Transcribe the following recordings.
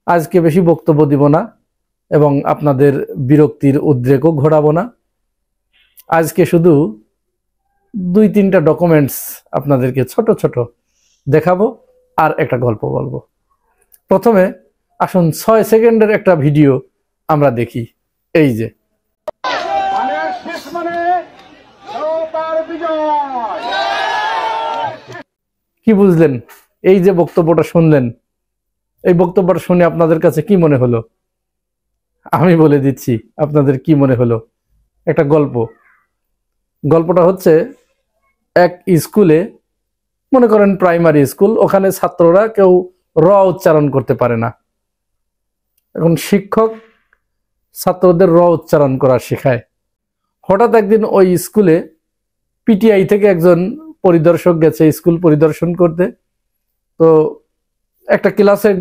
আজকে বেশি বক্তব্য দিব না এবং আপনাদের বিরক্তির উদ্রেকও ঘটাবো না। আজকে শুধু 2-3টা ডকুমেন্টস আপনাদেরকে ছোট ছোট দেখাবো আর একটা গল্প বলবো। প্রথমে আসুন 6 সেকেন্ডের একটা ভিডিও আমরা দেখি। এই যে কি বুঝলেন? এই যে বক্তব্যটা শুনলেন, এই বক্তব্যটা শুনে আপনাদের কাছে কি মনে হলো? আমি বলে দিচ্ছি আপনাদের কি মনে হলো। একটা গল্পটা হচ্ছে এক স্কুলে, মনে করেন প্রাইমারি স্কুল, ওখানে ছাত্ররা কেউ র উচ্চারণ করতে পারে না। এখন শিক্ষক ছাত্রদের র উচ্চারণ করা শেখায়। হঠাৎ একদিন ওই স্কুলে পিটিআই থেকে একজন পরিদর্শক গেছে স্কুল পরিদর্শন করতে। তো একটা ক্লাসে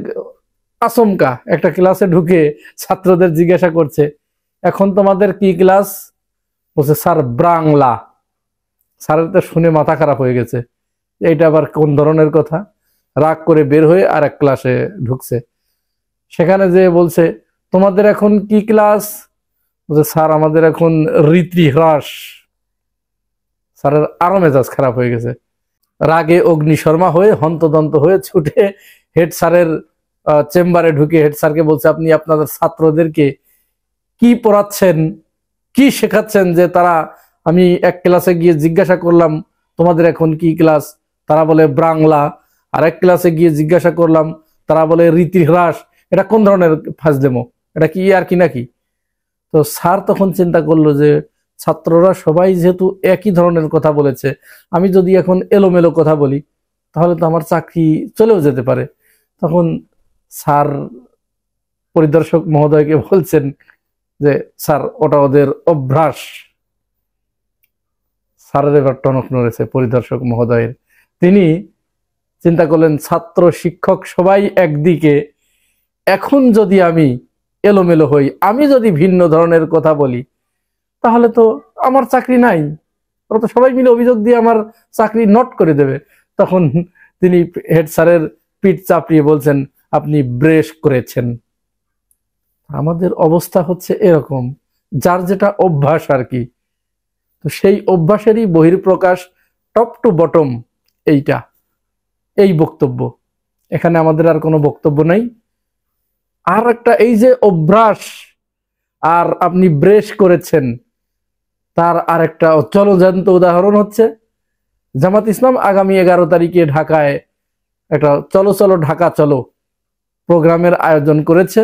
আচমকা একটা ক্লাসে ঢুকে ছাত্রদের জিজ্ঞাসা করছে, এখন তোমাদের কি ক্লাস? বলছে স্যার বাংলা। স্যারের তো শুনে মাথা খারাপ হয়ে গেছে, এইটা আবার কোন ধরনের কথা। রাগ করে বের হয়ে আর এক ক্লাসে ঢুকছে। সেখানে যে বলছে, তোমাদের এখন কি ক্লাস? বলছে স্যার আমাদের এখন রীতিহ্রাস। স্যারের আরো মেজাজ খারাপ হয়ে গেছে। রাগে অগ্নিশর্মা হয়ে হন্তদন্ত হয়ে ছুটে হেড স্যারের চেম্বারে ঢুকে হেড স্যারকে বলছে, আপনি আপনাদের ছাত্রদেরকে কি পড়াচ্ছেন, কি শেখাচ্ছেন? যে তারা, আমি এক ক্লাসে গিয়ে জিজ্ঞাসা করলাম তোমাদের এখন কি ক্লাস, তারা বলে বাংলা। আর এক ক্লাসে গিয়ে জিজ্ঞাসা করলাম, তারা বলে রীতিহ্রাস। এটা কোন ধরনের ফাজলেমো? এটা কি আর কি নাকি? তো স্যার তখন চিন্তা করলো যে ছাত্ররা সবাই যেহেতু একই ধরনের কথা বলেছে, আমি যদি এখন এলোমেলো কথা বলি তাহলে তো আমার চাকরি চলেও যেতে পারে। তখন স্যার পরিদর্শক মহোদয়কে বলছেন যে স্যার ওটা ওদের অভ্যাস। স্যারের এবার টনক নড়েছে পরিদর্শক মহোদয়ের। তিনি চিন্তা করলেন ছাত্র শিক্ষক সবাই একদিকে, এখন যদি আমি এলোমেলো হই, আমি যদি ভিন্ন ধরনের কথা বলি তাহলে তো আমার চাকরি নাই, ওরা তো সবাই মিলে অভিযোগ দিয়ে আমার চাকরি নট করে দেবে। তখন তিনি হেড স্যারের পিঠ চাপড়িয়ে বলছেন, আপনি ব্রেশ করেছেন। আমাদের অবস্থা হচ্ছে এরকম, যার যেটা অভ্যাস আর কি। তো সেই অভ্যাসেরই বহির্প্রকাশ, টপ টু বটম এইটা, এই বক্তব্য। এখানে আমাদের আর কোনো বক্তব্য নাই। আর একটা, এই যে অভ্যাস আর আপনি ব্রেশ করেছেন, তার আরেকটা চলজ্যান্ত উদাহরণ হচ্ছে জামাত ইসলাম আগামী 11 তারিখে ঢাকায় একটা চলো চলো ঢাকা চলো প্রোগ্রামের আয়োজন করেছে।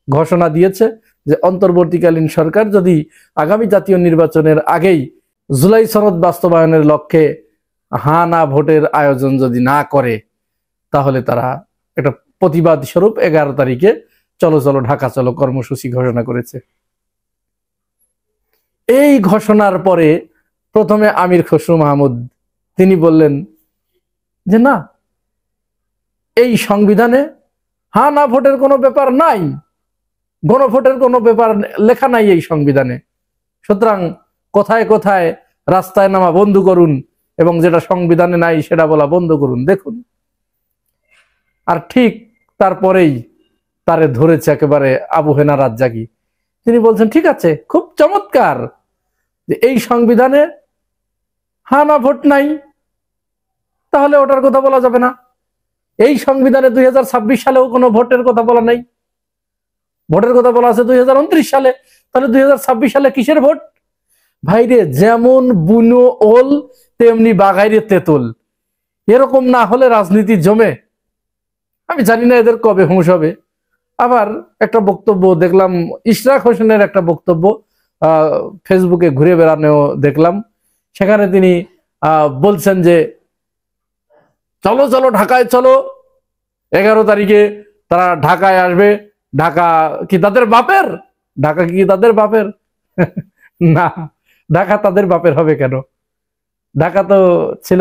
ঘোষণা দিয়েছে যে অন্তর্বর্তীকালীন সরকার যদি আগামী জাতীয় নির্বাচনের আগেই জুলাই সনদ বাস্তবায়নের লক্ষ্যে হা না ভোটের আয়োজন যদি না করে, তাহলে তারা একটা প্রতিবাদ স্বরূপ 11 তারিখে চলো চলো ঢাকা চলো কর্মসূচি ঘোষণা করেছে। এই ঘোষণার পরে প্রথমে আমির খসরু মাহমুদ তিনি বললেন যে না, এই সংবিধানে হা না ভোটের কোনো ব্যাপার নাই, গণভোটের কোনো ব্যাপার লেখা নাই এই সংবিধানে। সুতরাং কোথায় কোথায় রাস্তায় নামা বন্ধ করুন এবং যেটা সংবিধানে নাই সেটা বলা বন্ধ করুন, দেখুন। আর ঠিক তারপরেই তারে ধরেছে একেবারে আবু হেনা রাজ্জাকি। তিনি বলছেন ঠিক আছে, খুব চমৎকার, যে এই সংবিধানে হা না ভোট নাই, তাহলে ওটার কথা বলা যাবে না। এই সংবিধানে 2026 সালেও কোনো ভোটের কথা বলা নাই, ভোটের কথা বলা আছে 2029 সালে, তাহলে 2026 সালে কিসের ভোট? ভাইরে, যেমন বুনো ওল তেমনি বাঘাইরে তেতুল, এরকম না হলে রাজনীতি জমে। আমি জানি না এদের কবে হুঁশ হবে। আবার একটা বক্তব্য দেখলাম, ইশরাক হোসেনের একটা বক্তব্য ফেসবুকে ঘুরে বেড়ানো দেখলাম। সেখানে তিনি বলছেন যে চলো চলো ঢাকায় চলো, 11 তারিখে তারা ঢাকায় আসবে। ঢাকা কি তাদের বাপের? ঢাকা কি তাদের বাপের? না, ঢাকা তাদের বাপের হবে কেন? ঢাকা তো ছিল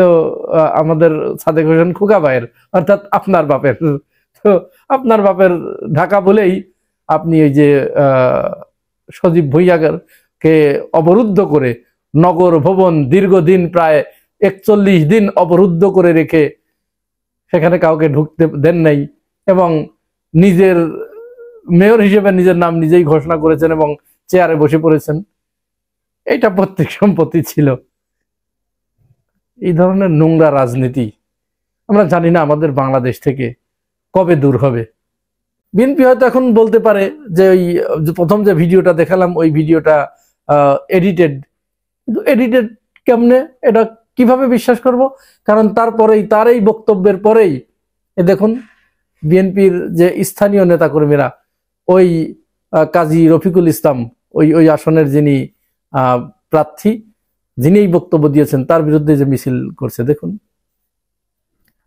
আমাদের সাদেক হোসেন খোকা ভাইয়ের, অর্থাৎ আপনার বাপের। তো আপনার বাপের ঢাকা বলেই আপনি এই যে সজীব ভুঁইয়াকে অবরুদ্ধ করে নগর ভবন দীর্ঘদিন প্রায় 41 দিন অবরুদ্ধ করে রেখে সেখানে কাউকে ঢুকতে দেন নাই এবং নিজের মেয়র হিসেবে নিজের নাম নিজেই ঘোষণা করেছেন এবং চেয়ারে বসে পড়েছেন। এটা পৈতৃক সম্পত্তি ছিল। এই ধরনের নোংরা রাজনীতি আমরা জানি না আমাদের বাংলাদেশ থেকে কবে দূর হবে। বিএনপি হয়তো এখন বলতে পারে যে ওই প্রথম যে ভিডিওটা দেখালাম ওই ভিডিওটা এডিটেড, কিন্তু এডিটেড কেমনে, এটা কিভাবে বিশ্বাস করব? কারণ তারপরেই, তার এই বক্তব্যের পরেই দেখুন বিএনপির যে স্থানীয় নেতাকর্মীরা, ওই কাজী রফিকুল ইসলাম, ওই আসনের যিনি প্রার্থী, যিনি এই বক্তব্য দিয়েছেন তার বিরুদ্ধে যে মিছিল করছে দেখুন।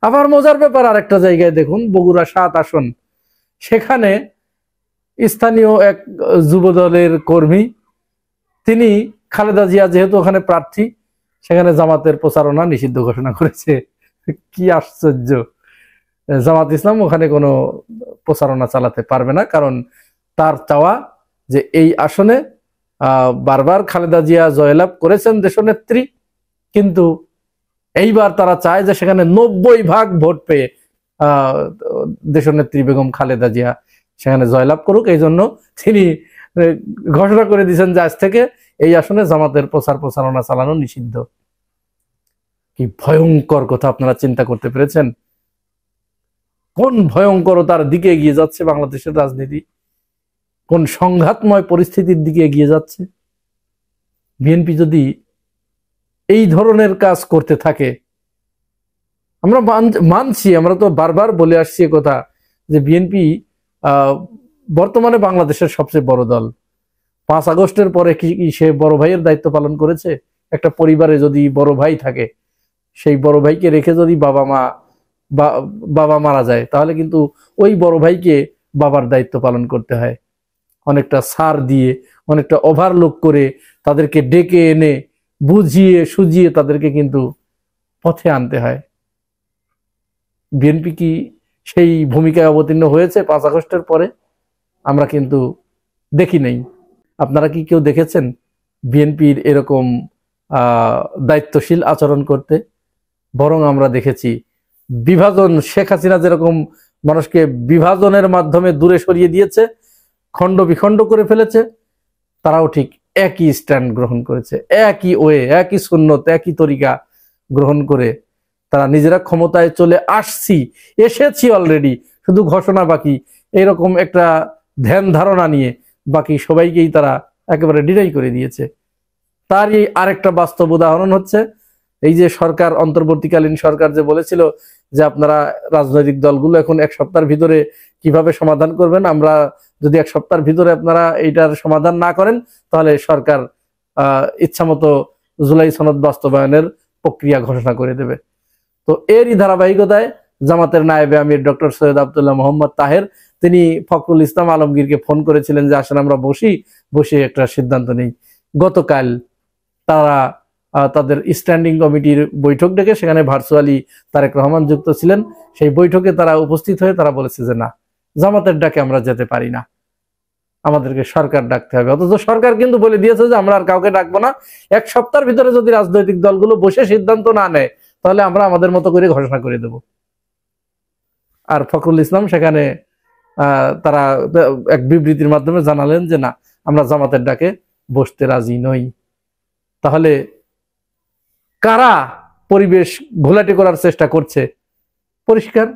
আবার মজার ব্যাপার, আরেকটা জায়গায় দেখুন, বগুড়া ৭ আসন, সেখানে স্থানীয় এক যুবদলের কর্মী, তিনি খালেদা জিয়া যেহেতু ওখানে প্রার্থী, সেখানে জামাতের প্রচারণা নিষিদ্ধ ঘোষণা করেছে। কি আশ্চর্য! জামাত ইসলাম ওখানে কোনো প্রচারণা চালাতে পারবে না, কারণ তার চাওয়া যে এই আসনে বারবার খালেদা জিয়া জয়লাভ করেছেন দেশনেত্রী, কিন্তু এইবার তারা চায় যে সেখানে 90% ভোট পেয়ে দেশনেত্রী বেগম খালেদা জিয়া সেখানে জয়লাভ করুক। এই জন্য তিনি ঘোষণা করে দিয়েছেন যে আজ থেকে এই আসনে জামাতের প্রচারণা চালানো নিষিদ্ধ। কি ভয়ঙ্কর কথা আপনারা চিন্তা করতে পেরেছেন? কোন ভয়ঙ্করতার দিকে এগিয়ে যাচ্ছে বাংলাদেশের রাজনীতি, কোন সংঘাতময় পরিস্থিতির দিকে এগিয়ে যাচ্ছে। বিএনপি যদি এই ধরনের কাজ করতে থাকে, আমরা মানছি, আমরা তো বারবার বলে আসছি কথা যে বিএনপি বর্তমানে বাংলাদেশের সবচেয়ে বড় দল। 5 আগস্টের পরে কি সে বড় ভাইয়ের দায়িত্ব পালন করেছে? একটা পরিবারে যদি বড় ভাই থাকে, সেই বড় ভাইকে রেখে যদি বাবা মারা যায়, তাহলে কিন্তু ওই বড় ভাইকে বাবার দায়িত্ব পালন করতে হয়। অনেকটা ছাড় দিয়ে, অনেকটা ওভারলোক করে তাদেরকে ডেকে এনে বুঝিয়ে সুজিয়ে তাদেরকে কিন্তু পথে আনতে হয়। বিএনপি কি সেই ভূমিকায় অবতীর্ণ হয়েছে 5 আগস্টের পরে? আমরা কিন্তু দেখি নাই। আপনারা কি কেউ দেখেছেন বিএনপির এরকম দায়িত্বশীল আচরণ করতে? বরং আমরা দেখেছি বিভাজন, শেখ হাসিনা যেরকম মানুষকে বিভাজনের মাধ্যমে দূরে সরিয়ে দিয়েছে, খণ্ড বিখণ্ড করে ফেলেছে, তারাও ঠিক একই স্ট্যান্ড গ্রহণ করেছে, একই ওয়ে, একই সুন্নত, একই তরিকা গ্রহণ করে তারা নিজেরা ক্ষমতায় চলে এসেছি অলরেডি, শুধু ঘোষণা বাকি, এরকম একটা ধ্যান ধারণা নিয়ে বাকি সবাইকেই তারা একেবারে ডিনাই করে দিয়েছে। তারই আরেকটা বাস্তব উদাহরণ হচ্ছে এই যে সরকার, অন্তর্বর্তীকালীন সরকার যে বলেছিল যে আপনারা রাজনৈতিক দলগুলো এখন 1 সপ্তাহের ভিতরে কিভাবে সমাধান করবেন, আমরা যদি 1 সপ্তাহের ভিতরে আপনারা এইটার সমাধান না করেন তাহলে সরকার ইচ্ছামতো জুলাই সনদ বাস্তবায়নের প্রক্রিয়া ঘোষণা করে দেবে। তো এরই ধারাবাহিকতায় জামাতের নায়েবে আমির ডক্টর সৈয়দ আব্দুল্লাহ মোহাম্মদ তাহের, তিনি ফখরুল ইসলাম আলমগীরকে ফোন করেছিলেন যে আসেন আমরা বসে একটা সিদ্ধান্ত নেই। গতকাল তারা তাদের স্ট্যান্ডিং কমিটির বৈঠক ডেকে, সেখানে ভার্চুয়ালি তারেক রহমান যুক্ত ছিলেন। সেই বৈঠকে তারা উপস্থিত হয়ে তারা বলেছে যে না, জামাতের ডাকে আমরা যেতে পারি না, আমাদেরকে সরকার ডাকতে হবে। অথচ সরকার কিন্তু বলে দিয়েছে যে আমরা আর কাউকে ডাকবো না, 1 সপ্তাহের ভিতরে যদি রাজনৈতিক দলগুলো বসে সিদ্ধান্ত না নেয় তাহলে আমরা আমাদের মতো করে ঘোষণা করে দেব। আর ফখরুল ইসলাম সেখানে তারা এক বিবৃতির মাধ্যমে জানালেন যে না, আমরা জামাতের ডাকে বসতে রাজি নই। তাহলে কারা পরিবেশ ঘোলাটে করার চেষ্টা করছে? পরিষ্কার,